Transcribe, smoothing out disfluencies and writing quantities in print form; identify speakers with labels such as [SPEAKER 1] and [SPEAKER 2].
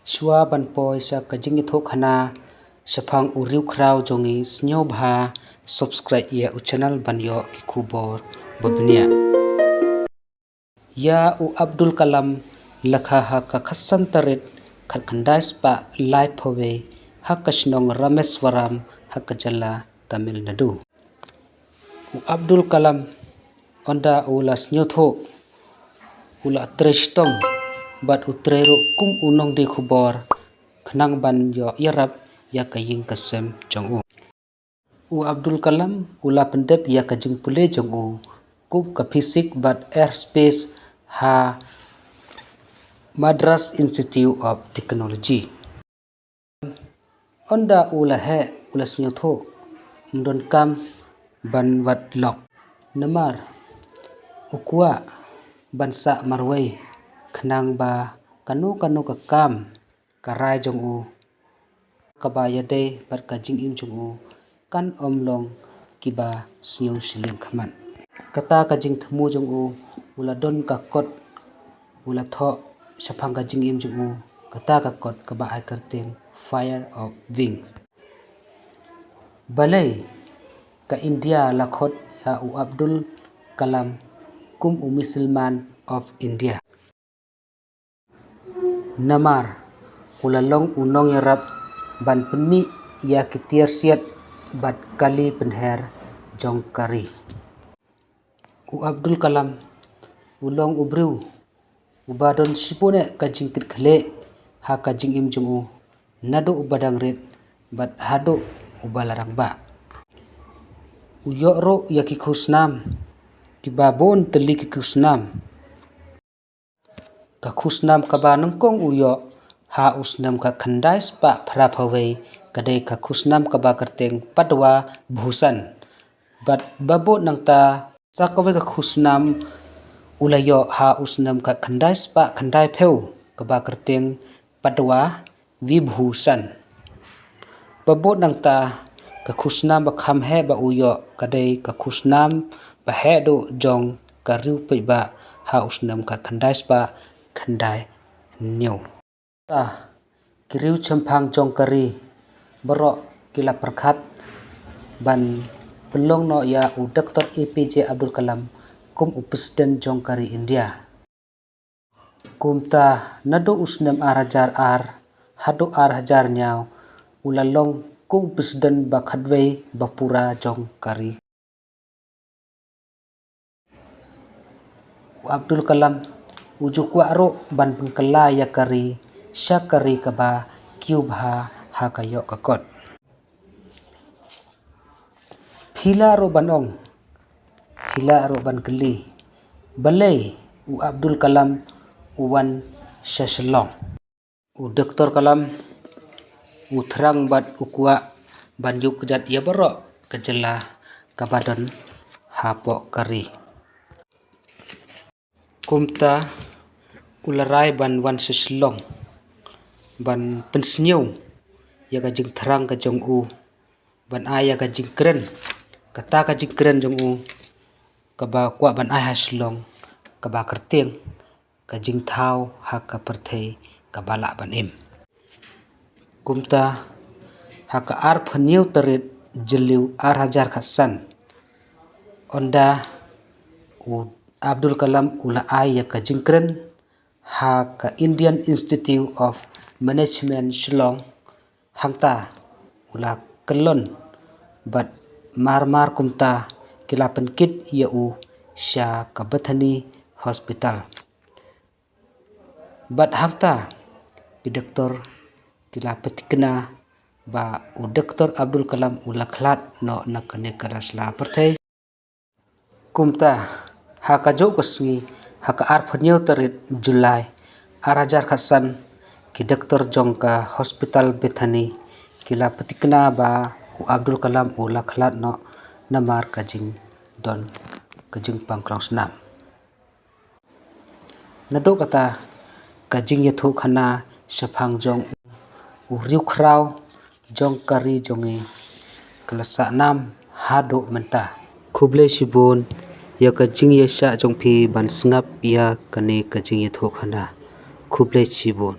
[SPEAKER 1] Shua ban poi sa kajing ithok hana sapang uriu krau jongi snyo bha subscribe ya u channel ban yo ki khubor babnia. Ya u Abdul Kalam lakha ha ka khasan tarit khat khandai spa live phowe ha kashnong Rameswaram ha kajala Tamil Nadu. U Abdul Kalam onda ula snyo tho ula treshtom bat utrero kum unong de khubor khnang ban yo yarap ya kaying kasem jong u Abdul Kalam ula pendep ya kajing pule jong u kum ka physics bat airspace ha Madras Institute of Technology. Onda ula he ula snyo tho mdon kam ban wat lok namar ukwa ban sa marwai khnang ba kanu ka kam karai jong u kabaya de bat kajing im jong u kan omlong kiba snyo siling khaman kata kajing thmu jong u ula don ka kot ula tho sapang kajing im jong u kata ka kot kaba ai karteng fire of wings balai ka India lakhot ya u Abdul Kalam kum u Musliman of India namar ulalong unong yarap ban penmi ya kitiar siat bat kali penher jong kari u Abdul Kalam ulong ubriu ubadon sipone kajing kit khle ha kajing im jong u nado ubadang ret bat hado ubalarang ba uyoro ya ki khusnam kibabon teli ki khusnam ka khusnam kaba nongkong uyo ha usnam ka khandai spa phra phawe kadai ka khusnam kaba karteng padwa bhusan bat babo nangta sakawe ka khusnam ulayo ha usnam ka khandai spa khandai pheu kaba karteng padwa vibhusan babo nangta ka khusnam ba kham he ba uyo kadai ka khusnam ba he do jong kariu pe ba ha usnam ka khandai spa khandai new ta kiriu champhang jong kari baro kila prakhat ban pelong no ya u Dr. APJ Abdul Kalam kum u Presiden jong kari India kumta nado usnam arajar ar hado ar hajar nyaw ulalong kum Presiden ba khadwei bapura jong kari u Abdul Kalam ujukwa ro ban pengkala ya kari syakari kaba kyubha ha kayo kakot phila ro banong phila ro ban kali balai u Abdul Kalam uwan shaslong u Dr. Kalam u thrang bat ukwa ban yuk jat ya baro kajala kabadon hapo kari kumta ularai ban wan shaslong ban pensnyo ya kajing thrang ka jong u ban aya kajing kren kata kajing kren jong u kaba kwa ban ai haslong kaba kerteng kajing thau ha ka perthei kabala ban em kumta ha ka ar phaniu tarit jeliu ar hajar khasan onda u Abdul Kalam ula ai ya kajing kren ha ka Indian Institute of Management Shillong hangta ula kelon bat mar kumta kila penkit ya u sha ka Bethany Hospital bat hangta ki doktor kila petikna ba u Dr. Abdul Kalam ula khlat no nakane karasla perthei kumta ha ka jo kasngi ha ka ar phaniu tarit July arajar khasan ki Dr. jong ka Hospital Bethany kila petikna ba u Abdul Kalam ula khlat no namar kajing don kajing pangkrong snam nado kata kajing yathu khana saphang jong u riu khrau jong kari jongi klasa nam hado menta khuble sibon ya kajing yasa jong phi ban sngap ya kane kajing yathu khana khuble sibon